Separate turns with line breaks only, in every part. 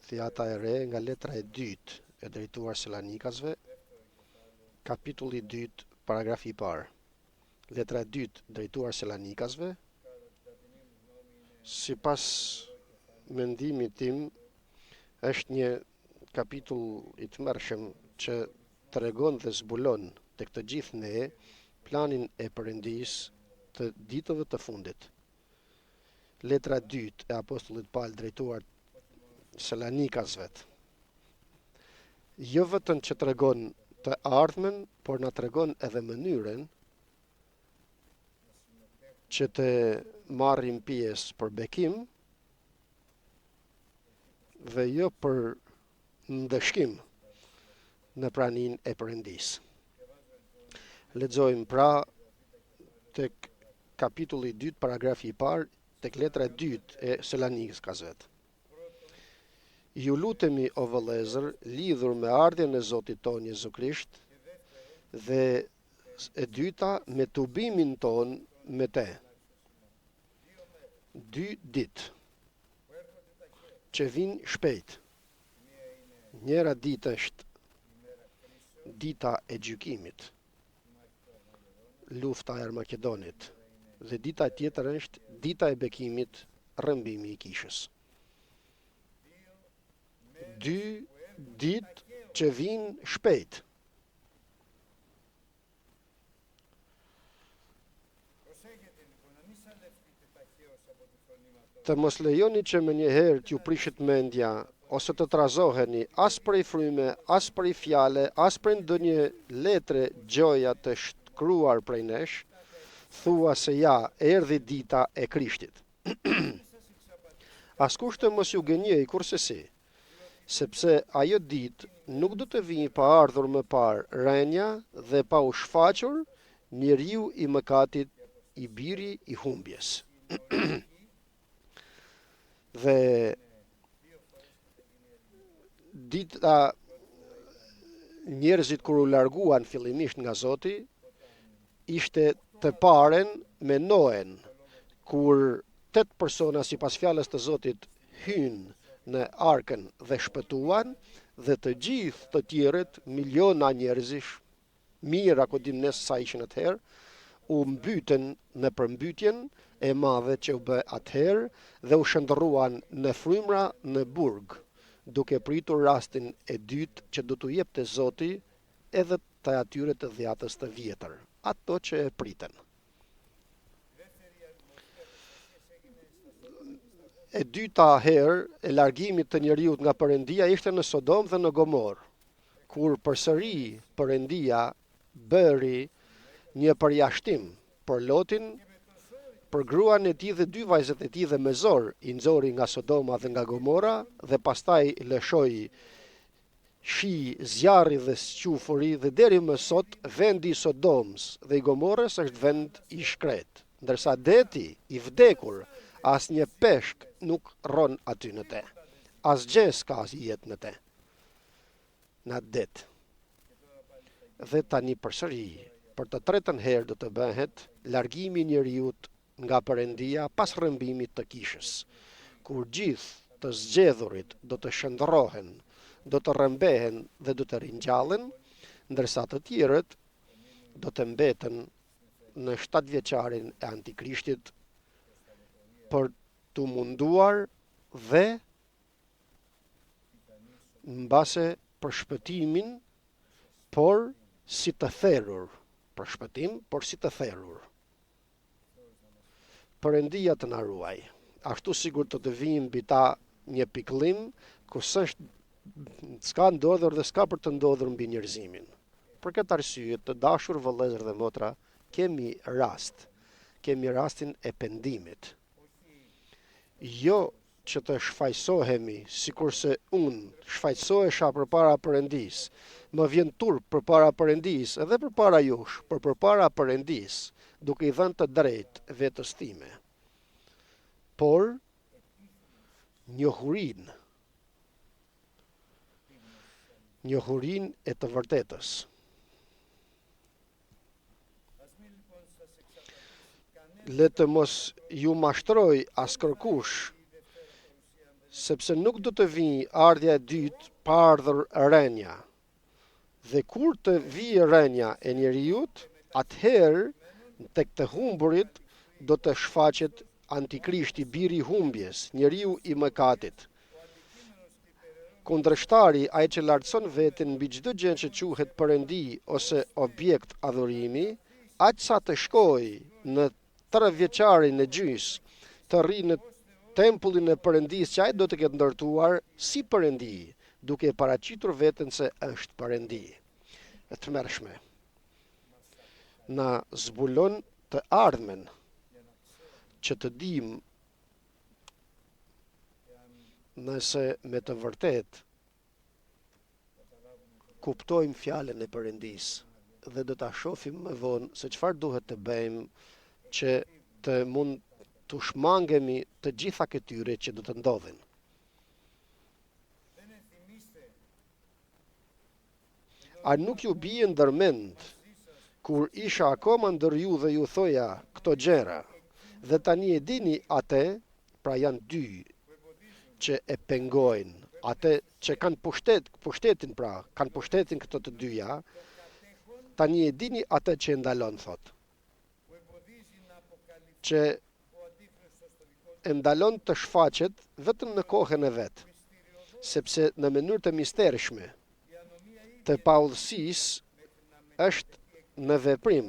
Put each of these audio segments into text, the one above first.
Thjata e re nga letra e dytë e drejtuar Selanikasve, kapitulli 2, paragrafi i parë. Letra e dytë drejtuar Selanikasve, sipas mendimit tim, është një kapitull i tmerrshëm që tregon dhe zbulon tek të gjithë ne planin e Perëndisë të ditëve të fundit. Letra e dytë e apostullit Paul drejtuar Selanikasve jo vetëm që tregon të ardhmen, por na tregon edhe mënyrën që të marrim pjesë për bekim dhe jo për ndëshkim në praninë e Perëndisë. Lexojmë pra tek kapitulli 2, paragrafi i parë, tek letra e dytë e Selanikasve. Ju lutemi o vëllezër, lidhur me ardhjen e Zotit ton Jezu Krisht, dhe e dyta me tubimin ton me te. 2 ditë që vinë shpejt. Njëra ditë është dita e gjykimit, lufta e Armagedonit, dhe dita tjetër është dita e bekimit, rrëmbimi i kishës. 2 ditë që vinë shpejt. Të mos lejoni që më njëherë t'ju prishet mendja, ose të trazoheni as prej fryme, as prej fjale, as prej ndonjë letre gjoja të shkruar prej nesh, thua se ja, erdhi dita e Krishtit. Askush të mos ju gënjej kurse si, sepse ajo ditë nuk do të vijë pa ardhur më parë rënja dhe pa u shfaqur njeriu i mëkatit, i biri i humbjes. Dhe dita njerëzit kur u larguan fillimisht nga Zoti, ishte të paren me Noen, kur 8 persona sipas fjalës të Zotit hynë në arkën dhe shpëtuan, dhe të gjithë të tjerët, miliona njerëzish, mijëra ku dim ne sa ishin atëherë, u mbytën në përmbytjen e madhe që u bë atëherë dhe u shndërruan në frymra në burg, duke pritur rastin e dytë që do t'u jepte Zoti edhe të atyre të dhjatës të vjetër, ato që e pritën. E dyta herë e largimit të njeriut nga Perëndia ishte në Sodom dhe në Gomor, kur përsëri Perëndia bëri një përjashtim për Lotin, për gruan e tij dhe 2 vajzat e tij dhe me zor i nxori nga Sodoma dhe nga Gomora, dhe pastaj lëshoi shi, zjarri dhe squfuri, dhe deri më sot vendi i Sodomës dhe i Gomorës është vend i shkret, ndërsa deti i vdekur, as një peshk nuk rron aty në te, as gjë s'ka jetë në te, në det. Dhe tani përsëri, për të tretën herë do të bëhet largimi i njeriut nga Perëndia pas rrëmbimit të kishës, kur gjithë të zgjedhurit do të shndërrohen, do të rrëmbehen dhe do të ringjallen, ndërsa të tjerët do të mbeten në 7 vjeçarin e Antikrishtit për të munduar dhe mbase për shpëtimin, por si të therrur, për shpëtim, por si të therrur. Perëndia të na ruaj. Ashtu sigur të vijë mbi ta një pikëllim ku s'ka ndodhur dhe s'ka për të ndodhur mbi njerëzimin. Për këtë arsye, të dashur vëllezër dhe motra, kemi rastin e pendimit. Jo që të shfaqsohemi sikurse unë shfaqsohesha përpara Perëndisë, më vjen turp përpara Perëndisë edhe përpara jush, por përpara Perëndisë, duke i dhënë të drejtë vetës time. Por njohurinë e të vërtetës. Le të mos ju mashtroj as kërkush sepse nuk do të vijë ardhja e dytë pa ardhur rënja. Dhe kur të vijë rënja e njeriut, atëherë tek të humburit do të shfaqet Antikrishti, biri i humbjes, njeriu i mëkatit. Kundërshtari, ai që lartëson veten mbi çdo gjë që quhet perëndi ose objekt adhurimi, aq sa të shkojë në 3 vjeçarin e gjys, të rrinë në tempullin e perëndisë që ai do të ketë ndërtuar si perëndi, duke e paraqitur veten se është perëndi. E tmerrshme. Na zbulon të ardhmen që të dim nëse me të vërtet kuptojmë fjalën e perëndisë dhe do ta shohim më vonë se çfarë duhet të bëjmë që të mund të shmangemi të gjitha këtyre që do të ndodhin. A nuk ju bie ndërmend kur isha akoma ndër ju dhe ju thoja këto gjëra, dhe tani e dini atë, pra janë dy që e pengojnë, atë që kanë pushtetin pra, kanë pushtetin këto të dyja, tani e dini atë që e ndalon, thot. Që e ndalon të shfaqet vetëm në kohën e vet, sepse në mënyrë të mistershme të paullësisë është në veprim,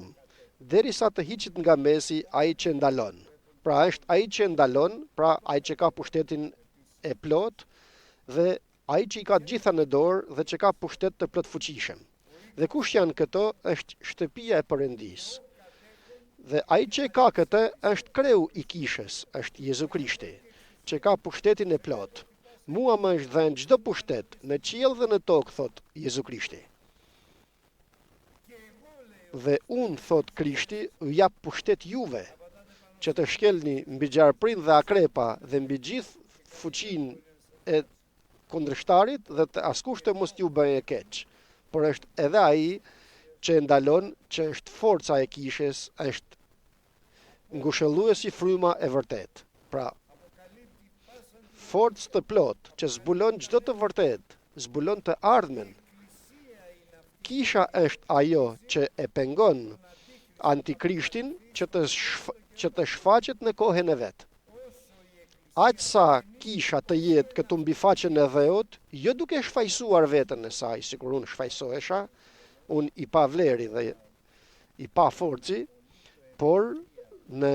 derisa të hiqet nga mesi ai që ndalon. Pra është ai që ndalon, pra ai që ka pushtetin e plot dhe ai që i ka të gjitha në dorë dhe që ka pushtet të plotfuqishëm. Dhe kush janë këto? Është shtëpia e Perëndisë. Dhe ai që ka këtë është kreu i kishës, është Jezu Krishti, që ka pushtetin e plot. Mua më është dhënë çdo pushtet në qiell dhe në tokë, thot Jezu Krishti. Dhe unë, thot Krishti, u jap pushtet juve, që të shkelni mbi gjarprin dhe akrepa dhe mbi gjithë fuqinë e kundërshtarit dhe të askush të mos t'ju bëjë keq. Por është edhe ai që e ndalon, që është forca e kishës, është ngushëlluesi fryma e vërtet. Pra, forcë të plot që zbulon çdo të vërtet, zbulon të ardhmen. Kisha është ajo që e pengon Antikrishtin që të shfaqet në kohën e vet. Aq sa kisha të jetë këtu mbi faqen e dheut, jo duke shfaqsuar veten e saj, sikur unë shfaqsohesha, unë i pa vleri dhe i pa forci, por në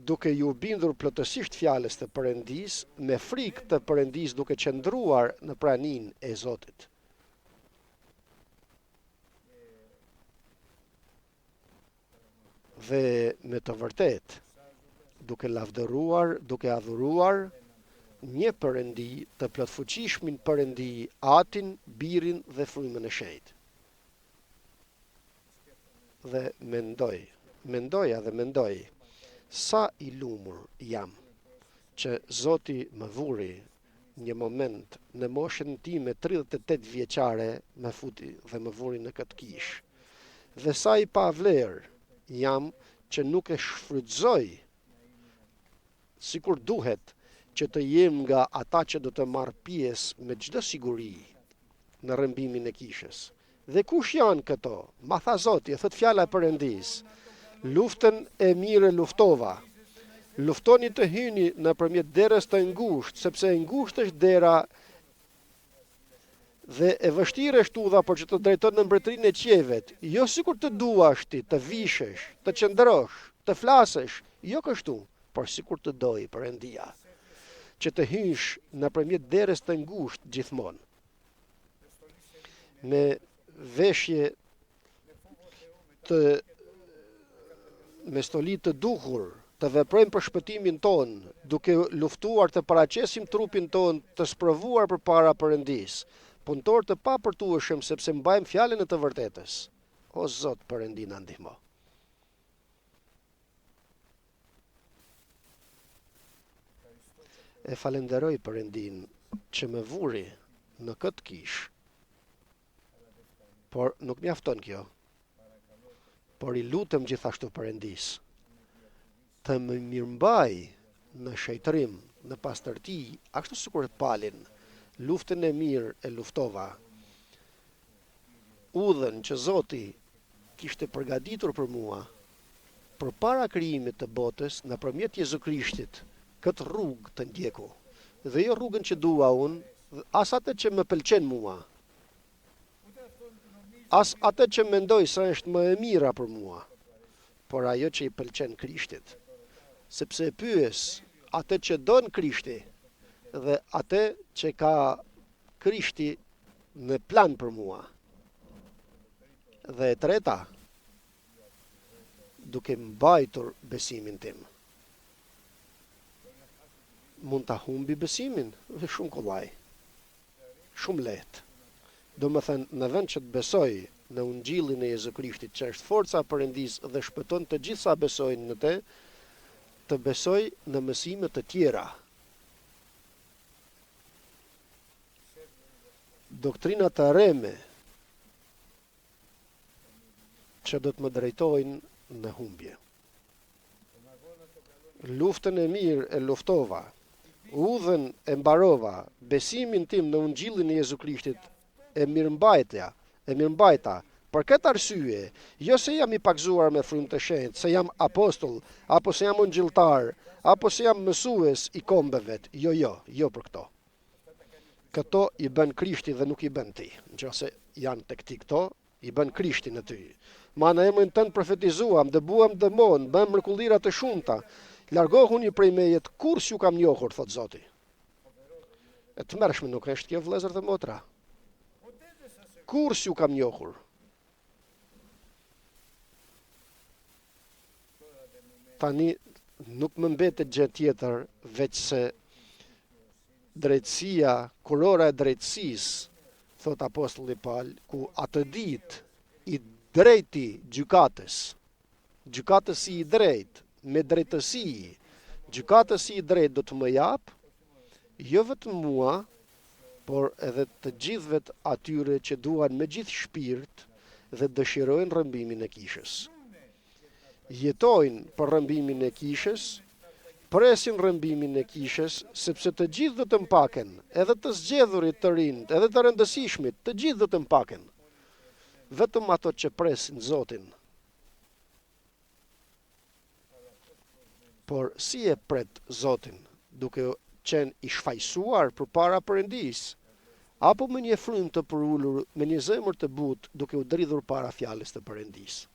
duke ju bindur plotësisht fjalës të Perëndisë, me frikë të Perëndisë, duke qëndruar në praninë e Zotit. Dhe me të vërtet, duke lavdëruar, duke adhuruar një Perëndi të plotfuqishmin Perëndi, Atin, Birin dhe Frymën e Shenjtë. Dhe mendoj, sa i lumur jam që Zoti më vuri një moment në moshën time 38 vjeçare më futi dhe më vuri në këtë kishë. Dhe sa i pa vlerë jam që nuk e shfrytëzoj sikur duhet që të jem nga ata që do të marr pjesë me çdo siguri në rrëmbimin e kishës. Dhe kush janë këto? Ma tha Zoti, thot fjala e Perëndisë. Luftën e mire luftova. Luftoni të hyni nëpërmjet derës të ngushtë, sepse e ngushtë është dera dhe e vështirë është udha për që të drejton në mbretërinë e qiejvet. Jo sikur të duash ti, të vishesh, të qëndrosh, të flasësh, jo kështu, por sikur të doj Perëndia, që të hysh nëpërmjet derës të ngushtë gjithmonë. Me veshje me stoli të duhur, të veprojmë për shpëtimin ton, duke luftuar të paraqesim trupin ton, të sprovuar përpara Perëndisë, punëtor të papërtueshëm sepse mbajmë fjalën e të vërtetës. O Zot, Perëndi na ndihmo. E falenderoj Perëndin që më vuri në këtë kishë, por nuk mjafton kjo. Por i lutem gjithashtu Perëndisë të më mirëmbaj në shejtërim në pastërti, ashtu sikur palin, luftën e mirë e luftova. Udhën që Zoti kishte përgatitur për mua, përpara krijimit të botës, nëpërmjet Jezu Krishtit, këtë rrugë të ndjeku. Dhe jo rrugën që dua unë, as atë që më pëlqen mua, as atë që mendoj se është më e mira për mua, por ajo që i pëlqen Krishtit. Sepse pyes atë që don Krishti dhe atë që ka Krishti në plan për mua. Dhe e treta, duke mbajtur besimin tim. Mund ta humbi besimin, dhe shumë kollaj, shumë lehtë. Do më thënë, në vend që të besoj në ungjillin e Jezu Krishtit, që është forca e Perëndis dhe shpëton të gjithë sa besojnë në te, të besoj në mësime të tjera. Doktrinat e reme që do të më drejtojnë në humbje. Luftën e mirë e luftova, udhën e mbarova, besimin tim në ungjillin e Jezu Krishtit e mirëmbajta. Për këtë arsye, jo se jam i pakzuar me frymë të shenjtë, se jam apostull, apo se jam ungjilltar, apo se jam mësues i kombeve, jo për këto. Këto i bën Krishti dhe nuk i bën ti. Nëse janë tek ti këto, i bën Krishti në ty. Ma në emrin tënd profetizuam, dëbuam dëmon, bëm mrekullia të shumta. Largohuni prej meje, kur s'ju kam njohur, thot Zoti. E të mërshme nuk është kjo, vëllezër dhe motra. Kur s'ju kam njohur. Tani nuk më mbetet gjë tjetër veç se drejtësia, kurora e drejtësisë, thot apostulli Paul, ku atë ditë i drejti gjykatësi i drejt, me drejtësi, gjykatësi i drejt do të më jap, jo vetëm mua, por edhe të gjithëve atyre që duan me gjithë shpirt dhe dëshirojnë rrëmbimin e kishës. Jetojnë për rrëmbimin e kishës, presin rrëmbimin e kishës, sepse të gjithë do të mpaken, edhe të zgjedhurit të rinj, edhe të rëndësishmit, të gjithë do të mpaken. Vetëm ato që presin Zotin. Por si e pret Zotin, duke qenë i shfaqsuar përpara Perëndis, apo me një frymë të përulur, me një zemër të butë, duke u dridhur para fjalës të Perëndis.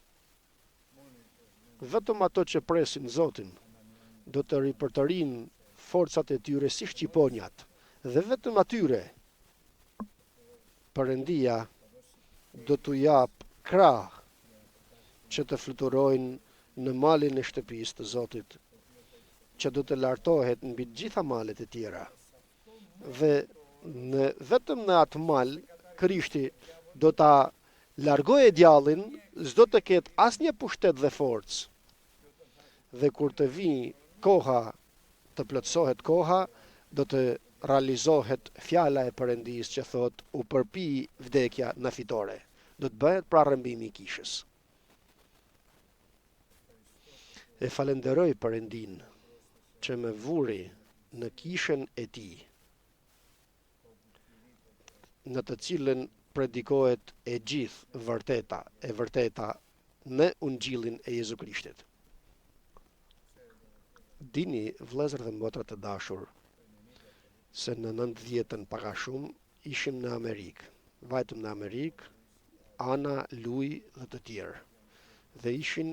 Vetëm ato që presin Zotin do të ripërtërinë forcat e tyre si shqiponjat, dhe vetëm atyre Perëndia do t'u jap krah që të fluturojnë në malin e shtëpisë të Zotit, që do të lartohet mbi të gjitha malet e tjera. Dhe vetëm në atë mal, Krishti do ta largojë djallin, s'do të ketë asnjë pushtet dhe forcë. Dhe kur të vijë koha, të plotësohet koha, do të realizohet fjala e Perëndis që thot u përpi vdekja në fitore. Do të bëhet pra rrëmbimi i kishës. E falenderoj Perëndin që më vuri në kishën e tij, në të cilën predikohet e gjithë vërteta në ungjillin e Jezu Krishtit. Dini, vëllezër dhe motra të dashur, se në 90-ën paka shumë ishim në Amerikë. Vajtëm në Amerikë, Ana, Luj dhe të tjerë. Dhe ishin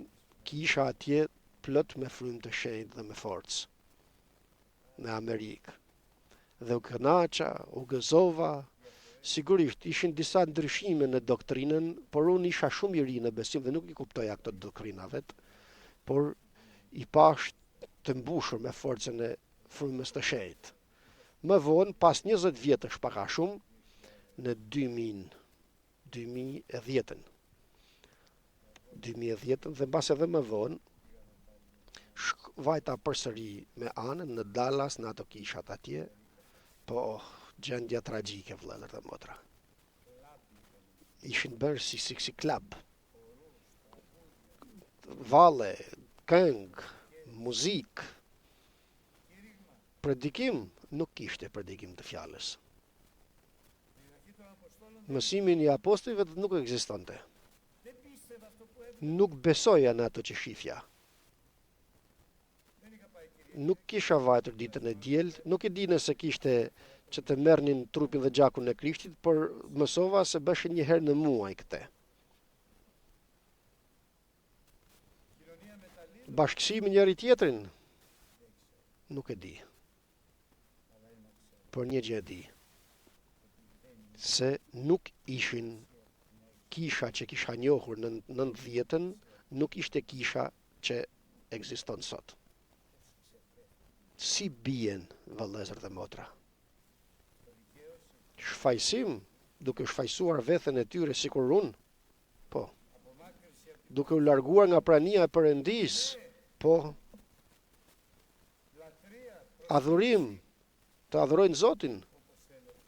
kisha atje plot me frymë të shenjtë dhe me forcë. Në Amerikë. Dhe u kënaqa, u gëzova. Sigurisht, ishin disa ndryshime në doktrinën, por unë isha shumë i ri në besim dhe nuk i kuptoja këto doktrinavet, por i pash të mbushur me forcën e frymës të shenjtë. Më vonë, pas 20 vjetësh paka shumë, në 2010-ën dhe mbas edhe më vonë, vajta përsëri me Anën në Dallas, në ato kishat atje, po gjendja tragjike, vëllezër dhe motra. Ishin bërë si klub. Valle, këngë, muzikë. predikim, nuk kishte predikim të fjalës. Mësimin i apostujve nuk ekzistonte. Nuk besoja në ato që shifja. Nuk kisha vajtur ditën e dielt, nuk e di nëse kishte që të merrnin trupin dhe gjakun e Krishtit, por mësova se bëshin një herë në muaj këte. Bashkësimi njëri tjetrin, nuk e di. Por një gjë e di, se nuk ishin kisha që kisha njohur në 90-ën, nuk ishte kisha që ekziston sot. Si bien, vëllezër dhe motra? Shfajsim, duke shfajsuar veten e tyre sikur unë? Po. Duke u larguar nga prania e Perëndis? Po. Adhurim, të adhurojnë Zotin,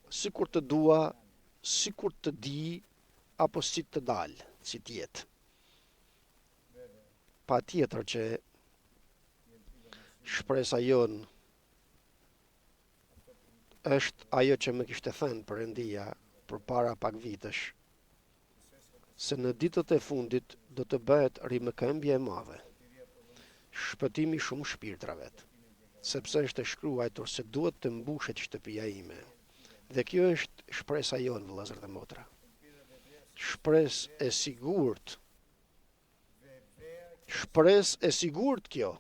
sikur të dua, sikur të di, apo si të dalë, si tjetë. Pa tjetër që shpresa jonë është ajo që më kishte thënë Perëndia përpara pak vitesh, se në ditët e fundit do të bëhet rimëkëmbje e madhe, shpëtimi shumë shpirtrave, sepse është e shkruar se duhet të mbushet shtëpia ime. Dhe kjo është shpresa jonë, vëllezër dhe motra. Shpresë e sigurt. Shpresë e sigurt kjo,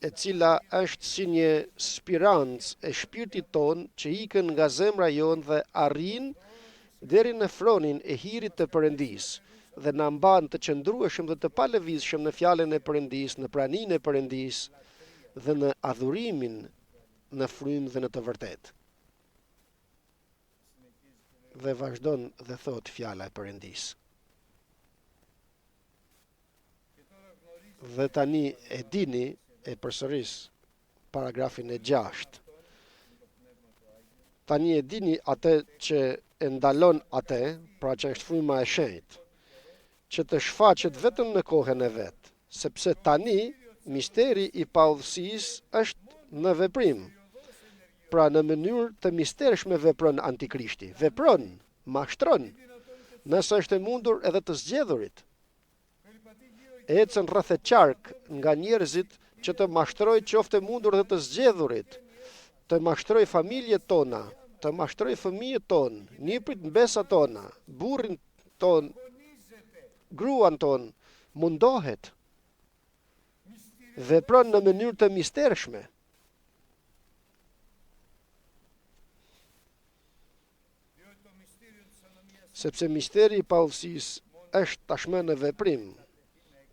e cila është si një spirancë e shpirtit ton që ikën nga zemra jonë dhe arrin deri në fronin e hirit të Perëndis dhe na mban të qëndrueshëm dhe të palëvizshëm në fjalën e Perëndis, në praninë e Perëndis dhe në adhurimin në frymë dhe në të vërtetë. Dhe vazhdon dhe thot fjala e Perëndis. Dhe tani e dini, e përsëris paragrafin e 6. Tani e dini atë që e ndalon atë, pra që është fryma e shenjtë, që të shfaqet vetëm në kohën e vet, sepse tani misteri i paudhësisë është në veprim. Pra në mënyrë të mistershme vepron Antikrishti, vepron, mashtron, nëse është e mundur edhe të zgjedhurit. Ecën rreth e qark nga njerëzit që të mashtroj qoftë e mundur dhe të zgjedhurit, të mashtroj familjet tona, të mashtroj fëmijët tonë, niprit mbesa tona, burrin ton, gruan ton, mundohet. Vepron në mënyrë të mistershme. Sepse misteri i paudhësisë është tashmë në veprim,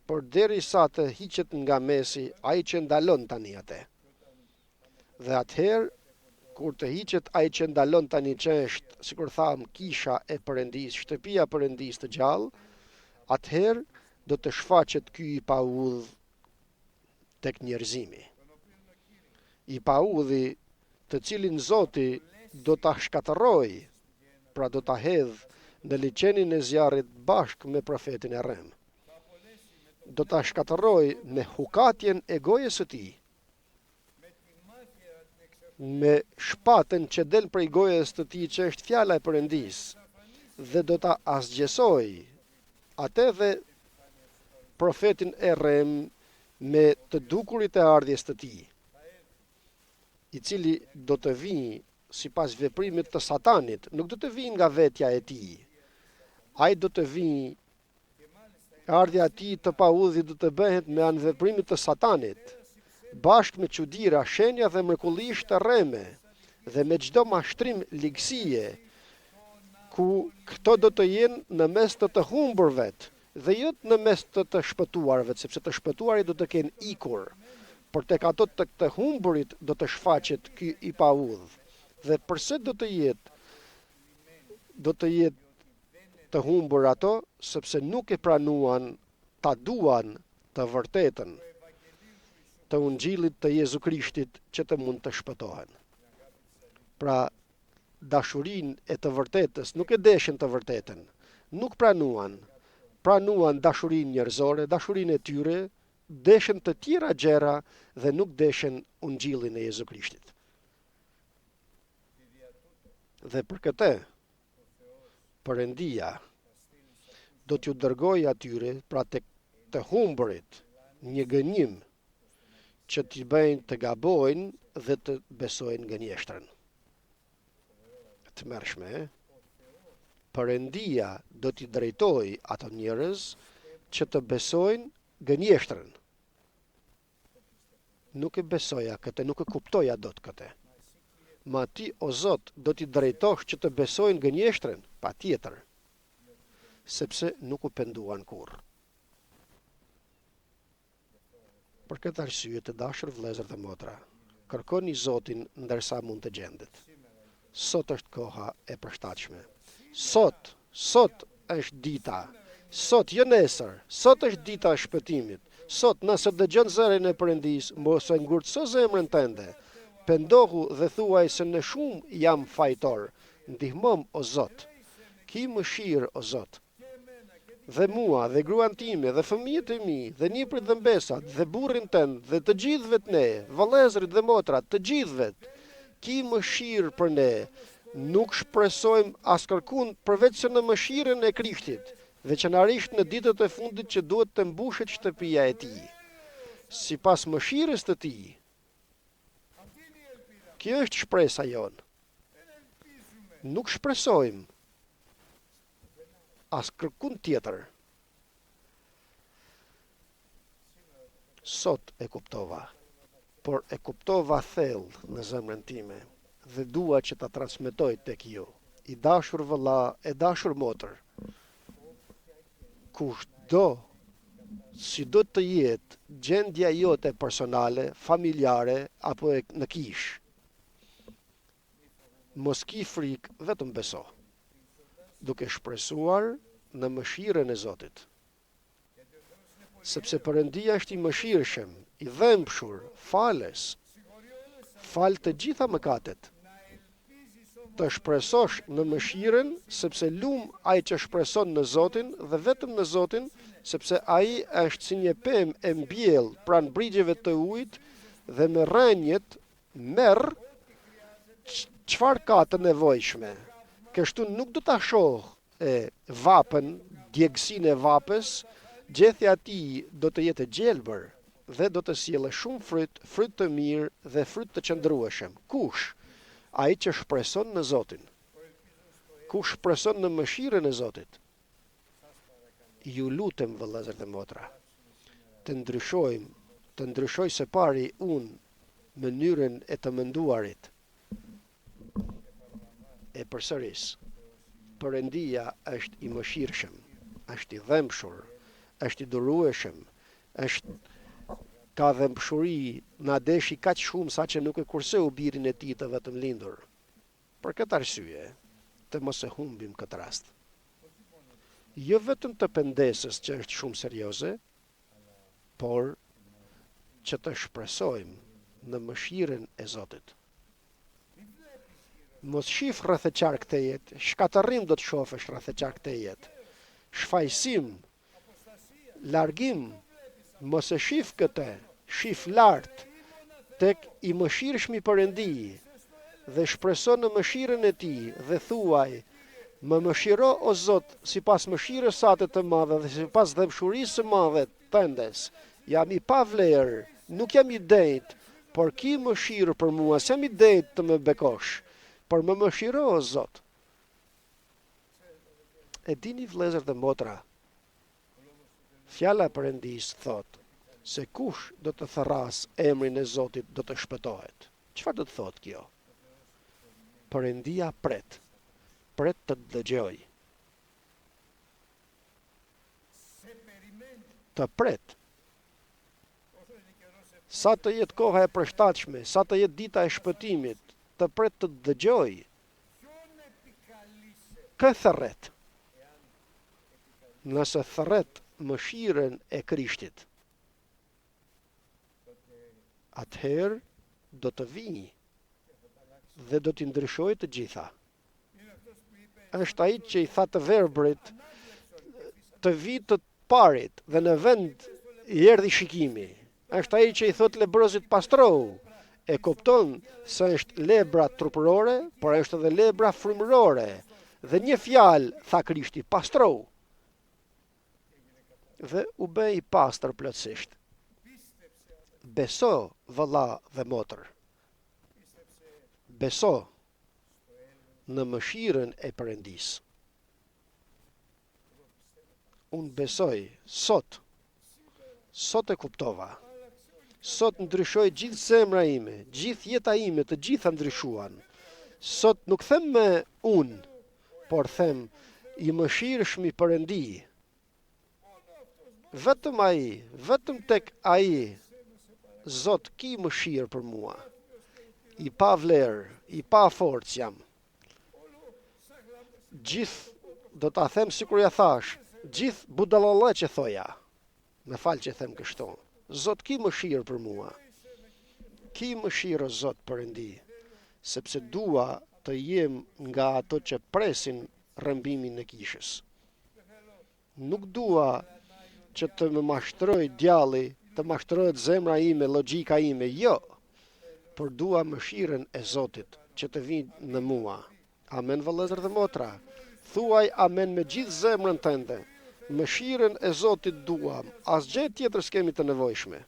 por derisa të hiqet nga mesi, ai që ndalon tani atë. Dhe atëherë, kur të hiqet ai që ndalon tani që është, sikur tham, kisha e Perëndis, shtëpia e Perëndis të gjallë, atëherë do të shfaqet ky i paudh tek njerëzimi. I paudhi të cilin Zoti do ta shkatërroj, pra do ta hedh në liçenin e zjarrit bashkë me profetin e rrem. Do ta shkatërroj me hukatjen e gojës së tij, me shpatën që del prej gojës të tij që është fjala e Perëndis, dhe do ta asgjësoj atë dhe profetin e rrem me të dukurit e ardhjes të tij, i cili do të vijë sipas veprimit të Satanit, nuk do të vijë nga vetja e tij. Ai do të vijë, ardhja e tij të paudhit do të bëhet me anë veprimit të Satanit, bashkë me çuditëra, shenja dhe mrekullish të rreme, dhe me çdo mashtrim ligësie, ku këto do të jenë në mes të humburve, dhe jo në mes të shpëtuarve, sepse të shpëtuarit do të kenë ikur, por tek ato të humburit do të shfaqet ky i paudh. Dhe përse do të jetë të humbur ato, sepse nuk e pranuan, ta duan të vërtetën të ungjillit të Jezu Krishtit që të mund të shpëtohen. Pra, dashurinë e të vërtetës nuk e deshin të vërtetën, nuk pranuan dashurinë njerëzore, dashurinë e tyre, deshen të tjera gjëra dhe nuk deshen ungjillin e Jezu Krishtit. Dhe për këtë, Perëndia do t'ju dërgoj atyre, pra të humbërit, një gënjim që t'i bëjnë të gabojnë dhe të besojnë gënjeshtrën. Të mërshme, Perëndia do t'i drejtoj ato njerëz që të besojnë gënjeshtrën. Nuk e besoja këtë, nuk e kuptoja dot këtë. Ma ti, o Zot, do t'i drejtosh që të besojnë gënjeshtrën, pa tjetër, sepse nuk u penduan kur. Për këtë arsye, të dashur vëllezër dhe motra, kërkoni Zotin ndërsa mund të gjendet. Sot është koha e përshtatshme. Sot është dita. Sot, jo nesër. Sot është dita e shpëtimit. Sot, nëse dëgjon zërin e Perëndis, mos e ngurtëso zemrën tënde. Pendohu dhe thuaj se në shumë jam fajtor. Ndihmom, o Zot. Ki mëshirë, o Zot. Dhe mua, dhe gruan time, dhe fëmijët e mi, dhe niprit dhe mbesat, dhe burrin tënd, dhe të gjithëve të ne, vëllezërit dhe motrat, të gjithëve, ki mëshirë për ne. Nuk shpresojmë askërkund përveç se në mëshirën e Krishtit, veçanërisht në ditët e fundit që duhet të mbushet shtëpia e tij. Sipas mëshirës të tij. Kjo është shpresa jonë. Nuk shpresojmë askërkund tjetër. Sot e kuptova, por e kuptova thellë në zemrën time dhe dua që ta transmetoj tek ju. I dashur vëlla, e dashur motër, kushdo si do të jetë gjendja jote personale, familjare apo në kish, mos ki frikë, vetëm beso, duke shpresuar në mëshirën e Zotit. Sepse Perëndia është i mëshirshëm, i dhëmshur, falës, fal të gjitha mëkatet. Të shpresosh në mëshirën, sepse ai që shpreson në Zotin dhe vetëm në Zotin, sepse ai është si një pemë e mbjellë pranë brigjeve të ujit dhe me rrënjët merr çfarë ka të nevojshme. Kështu nuk do ta shoh vapën, djegësinë e vapës, gjethja e tij do të jetë gjelbër dhe do të sjellë shumë fryt të mirë dhe fryt të qëndrueshëm. Kush? Ai që shpreson në Zotin. Kush shpreson në mëshirën e Zotit? Ju lutem vëllezër dhe motra, të ndryshoj së pari unë mënyrën e të menduarit. E përsëris, Perëndia është i mëshirshëm, është i dhëmshur, është i durueshëm, ka dhëmshuri, na deshi kaq shumë sa që nuk e kurseu birin e tij të vetëm lindur. Për këtë arsye, të mos e humbim këtë rast. Jo vetëm të pendesës që është shumë serioze, por që të shpresojmë në mëshirën e Zotit. Mos shif rreth e qark të jetë, shkatërrim do të shofësh rreth e qark të jetë. Shfajsim, largim, mos e shif këtë, shif lart tek i mëshirshmi Perëndi dhe shpreso në mëshirën e tij dhe thuaj: më mëshiro o Zot sipas mëshirës sate të madhe dhe sipas dëmshurisë së madhe tëndes. Jam i pavlerë, nuk jam i denjtë, por ki mëshirë për mua, s'jam i denjtë të më bekosh, por më mëshiro o Zot. E dini vëllezër dhe motra, fjala e Perëndis thot se kush do të therras emrin e Zotit do të shpëtohet. Çfarë do të thot kjo? Perëndia pret të dëgjoj. Të pret. Sa të jetë koha e përshtatshme, sa të jetë dita e shpëtimit, të pret të dëgjoj. Kë thërret? Nëse thërret mëshirën e Krishtit, atëherë do të vini dhe do t'i ndryshoj të gjitha. Është ai që i tha të verbrit të vi të parit dhe në vend i erdhi shikimi. Është ai që i thot lebrozit pastrohu. E kupton se është lebra trupërore, por është edhe lebra frymërore. Dhe një fjalë tha Krishti, pastrohu. Dhe u bë i pastër plotësisht. Beso, vëlla dhe motër. Beso në mëshirën e Perëndis. Unë besoj sot e kuptova. Sot ndryshoi gjithë zemra ime, gjithë jeta ime, të gjitha ndryshuan. Sot nuk them me unë, por them i mëshirshëm i Perëndi. Vetëm ai, vetëm tek ai, Zot, ki mëshirë për mua. I pa vlerë, i pa forcë jam. Gjithë, do ta them sikur ja thash, gjithë budallalla që thoja. Me fal që them kështu. Zot, ki mëshirë për mua. Ki mëshirë, Zot, Perëndi, sepse dua të jem nga ato që presin rrëmbimin e kishës. Nuk dua që të më mashtroj djalli, të mashtrohet zemra ime, logjika ime, jo, por dua mëshirën e Zotit që të vinë në mua. Amen, vëllezër dhe motra. Thuaj amen me gjithë zemrën tënde. Mëshirën e Zotit duam, asgjë tjetër s'kemi të nevojshme.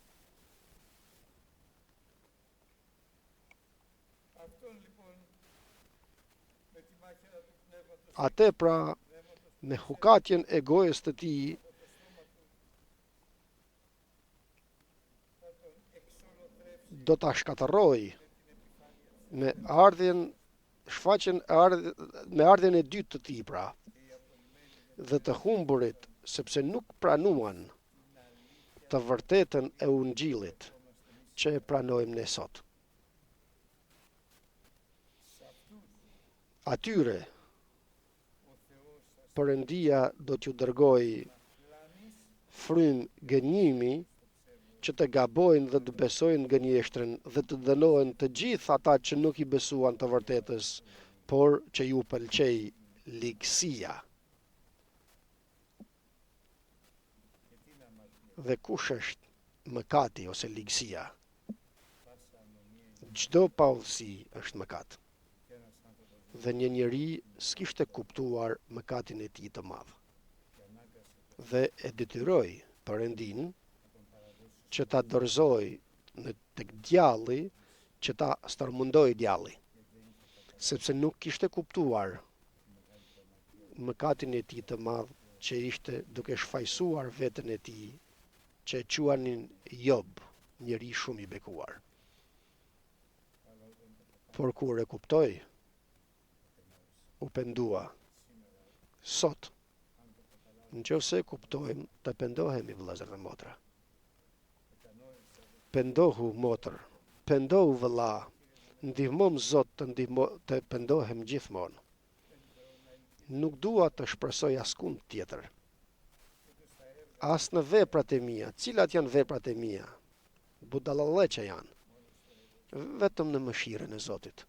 Atë pra, me hukatjen e gojës të tij, do ta shkatërroj me ardhjen e dytë të tij pra, dhe të humburit, sepse nuk pranuan të vërtetën e Ungjillit që e pranojmë ne sot. Atyre Perëndia do t'ju dërgoj frymë gënjimi që të gabojnë dhe të besojnë gënjeshtrën dhe të dënohen të gjithë ata që nuk i besuan të vërtetës, por që ju pëlqej ligësia. Dhe kush është mëkati ose ligësia? Çdo paullësi është mëkat. Dhe një njeri s'kishte kuptuar mëkatin e tij të madh. Dhe e detyroi Perëndin që ta dorëzoj tek djalli, që ta stërmundoj djalli, sepse nuk kishte kuptuar mëkatin e tij të madh që ishte duke shfaqsuar veten e tij, që e quanin Job, njeri shumë i bekuar. Por kur e kuptoi, u pendua. Sot, nëse e kuptojmë, të pendohemi, vëllezër dhe motra. Pendohu motër, pendohu vëlla, ndihmom Zot të pendohem gjithmonë. Nuk dua të shpresoj askund tjetër. As në veprat e mia, cilat janë veprat e mia? Budallalle që janë. Vetëm në mëshirën e Zotit.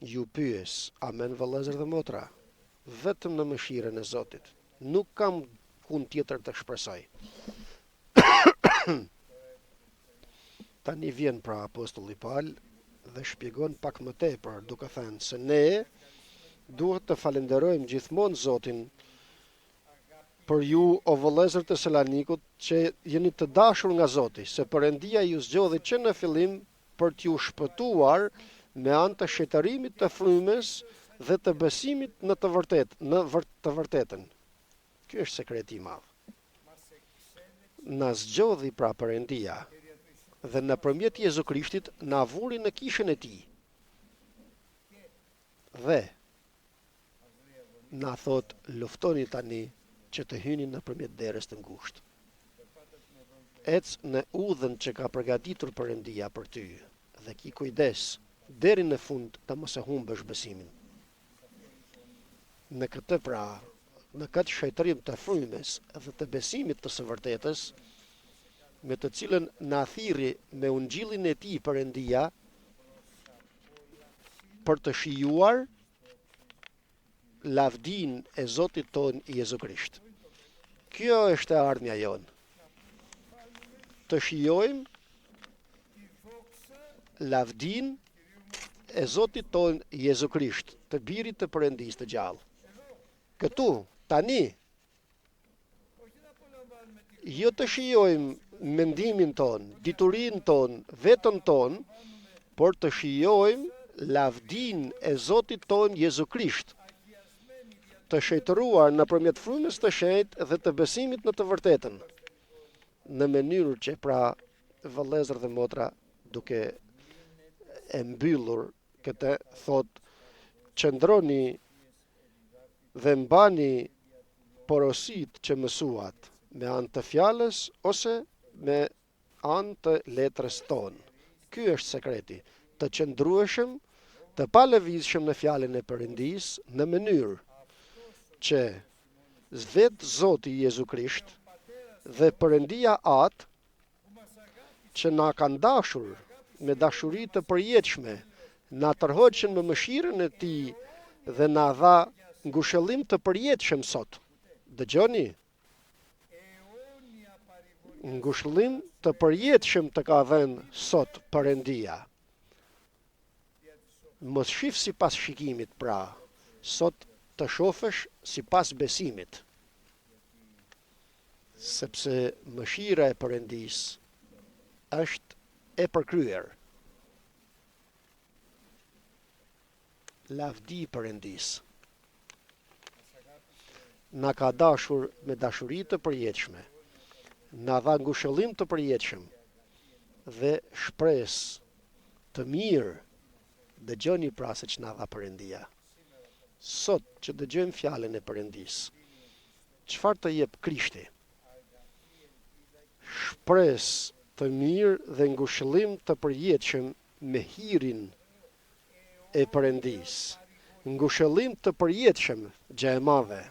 Ju pyes, amen vëllezër dhe motra, vetëm në mëshirën e Zotit. Nuk kam kund tjetër të shpresoj. Tani vjen pra apostulli Paul dhe shpjegon pak më tepër, duke thënë se ne duhet të falenderojmë gjithmonë Zotin për ju, o vëllezër të Salonikut, që jeni të dashur nga Zoti, se Perëndia ju zgjodhi që në fillim për t'ju shpëtuar me anë të shëtërimit të frymës dhe të besimit në të vërtetën. Ky është sekreti i madh. Na zgjodhi pra Perëndia dhe nëpërmjet Jezu Krishtit na vuri në kishën e tij. Dhe na thot, luftoni tani që të hyni nëpërmjet derës të ngushtë. Ec në udhën që ka përgatitur Perëndia për ty dhe ki kujdes deri në fund të mos e humbësh besimin. Në këtë pra, në këtë shëtërim të frymës dhe të besimit të së vërtetës, me të cilën na thirrri me ungjillin e tij Perëndia për të shijuar lavdin e Zotit ton Jezu Krisht. Kjo është e ardhmja jonë. Të shijojmë lavdin e Zotit ton Jezu Krisht, të birit të Perëndisë të gjallë. Këtu, tani, jo të shijojmë mendimin ton, diturinë ton, vetën ton, por të shijojmë lavdin e Zotit ton Jezu Krisht, të shejtëruar nëpërmjet frymës të shenjtë dhe të besimit në të vërtetën, në mënyrë që pra vëllezër dhe motra, duke e mbyllur këtë, thot, qëndroni dhe mbani porosit që mësuat me anë të fjalës ose me anë të letrës tonë. Ky është sekreti, të qëndrueshëm, të palëvizshëm në fjalën e Perëndisë, në mënyrë që vetë Zoti Jezu Krisht dhe Perëndia atë që na kanë dashur me dashuri të përjetshme, na tërhoqën me mëshirën e Tij dhe na dha ngushëllim të përjetshëm sot. Dëgjoni, ngushëllim të përjetshëm të ka dhënë sot Perëndia. Mos shif sipas shikimit, pra, sot të shofësh sipas besimit, sepse mëshira e Perëndisë është e përkryer. Lavdi i Perëndisë na ka dashur me dashuri të përjetshme, na dha ngushëllim të përjetshëm dhe shpresë të mirë. Dëgjoni pra se që na dha Perëndia. Sot që dëgjojmë fjalën e Perëndisë, çfarë të jep Krishti? Shpresë të mirë dhe ngushëllim të përjetshëm me hirin e Perëndisë. Ngushëllim të përjetshëm, gjë e madhe.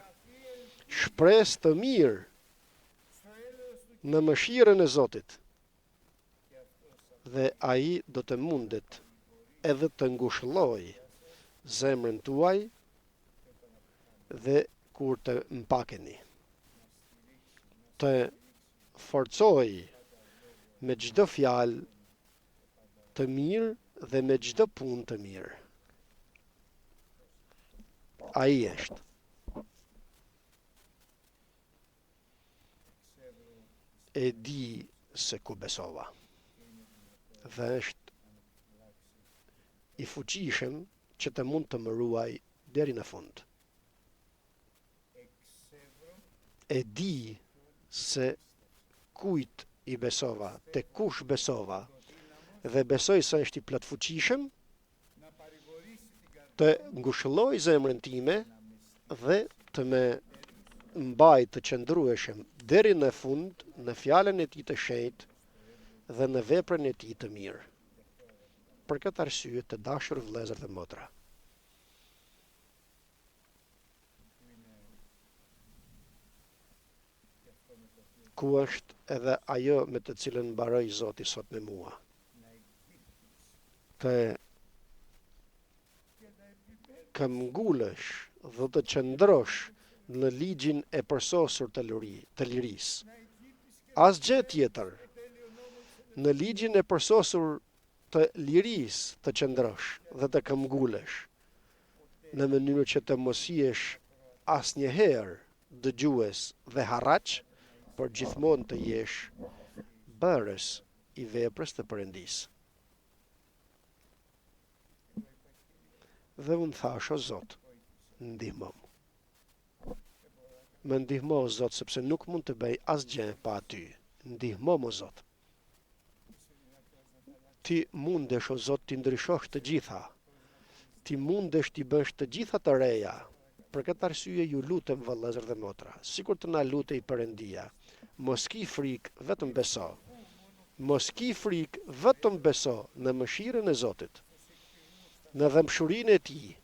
Shpresë të mirë në mëshirën e Zotit. Dhe ai do të mundet edhe të ngushëlloj zemrën tuaj dhe kur të mpakeni, të forcoj me çdo fjalë të mirë dhe me çdo punë të mirë. Ai është. E di se ku besova. Dhe është i fuqishëm që të mund të më ruaj deri në fund. E di se kujt i besova, te kush besova, dhe besoj se është i plotfuqishëm të ngushëlloj zemrën time dhe të me mbaj të qëndrueshëm deri në fund në fjalën e Tij të shenjtë dhe në veprën e Tij të mirë. Për këtë arsye, të dashur vëllezër dhe motra, ku është edhe ajo me të cilën mbaroi Zoti sot me mua? Të këmbgulësh dhe të qëndrosh në ligjin e përsosur të lirisë. Asgjë tjetër. Në ligjin e përsosur të lirisë të qëndrosh dhe të këmbgulesh, në mënyrë që të mos jesh asnjëherë dëgjues dhe harraç, por gjithmonë të jesh bërës i veprës të Perëndisë. Dhe unë thash, o Zot, ndihmo. Më ndihmo, o Zot, sepse nuk mund të bëj asgjë pa Ty. Ndihmo, o Zot. Ti mundesh, o Zot, ti ndryshosh të gjitha. Ti mundesh ti bësh të gjitha të reja. Për këtë arsye ju lutem vëllezër dhe motra, sikur të na lutej Perëndia, mos ki frikë, vetëm beso. Mos ki frikë, vetëm beso në mëshirën e Zotit, në dhëmshurinë e Tij.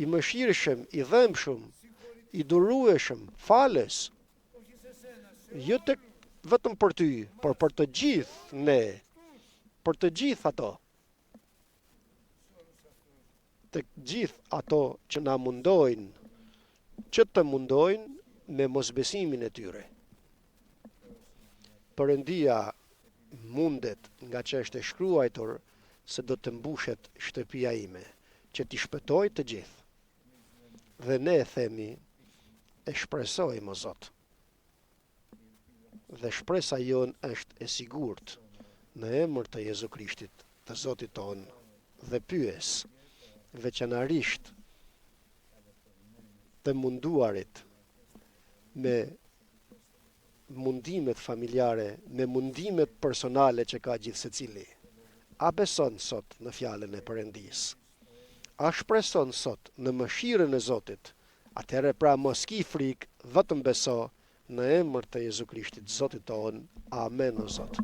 I mëshirshëm, i dhëmshëm, i durueshëm, falës. Jo tek vetëm për ty, por për të gjithë ne, për të gjithë ato. Të gjithë ato që na mundojnë, që të mundojnë me mosbesimin e tyre. Perëndia mundet nga që është e shkruajtur se do të mbushet shtëpia ime, që t'i shpëtoj të gjithë. Dhe ne themi, e shpresojmë o Zot. Dhe shpresa jonë është e sigurt në emër të Jezu Krishtit, të Zotit ton, dhe pyes veçanërisht të munduarit me mundimet familjare, me mundimet personale që ka gjithë secili. A beson sot në fjalën e Perëndis? A shpreson sot në mëshirën e Zotit? Atëherë pra mos ki frikë, vetëm beso në emër të Jezu Krishtit, Zotit ton. Amen o Zot.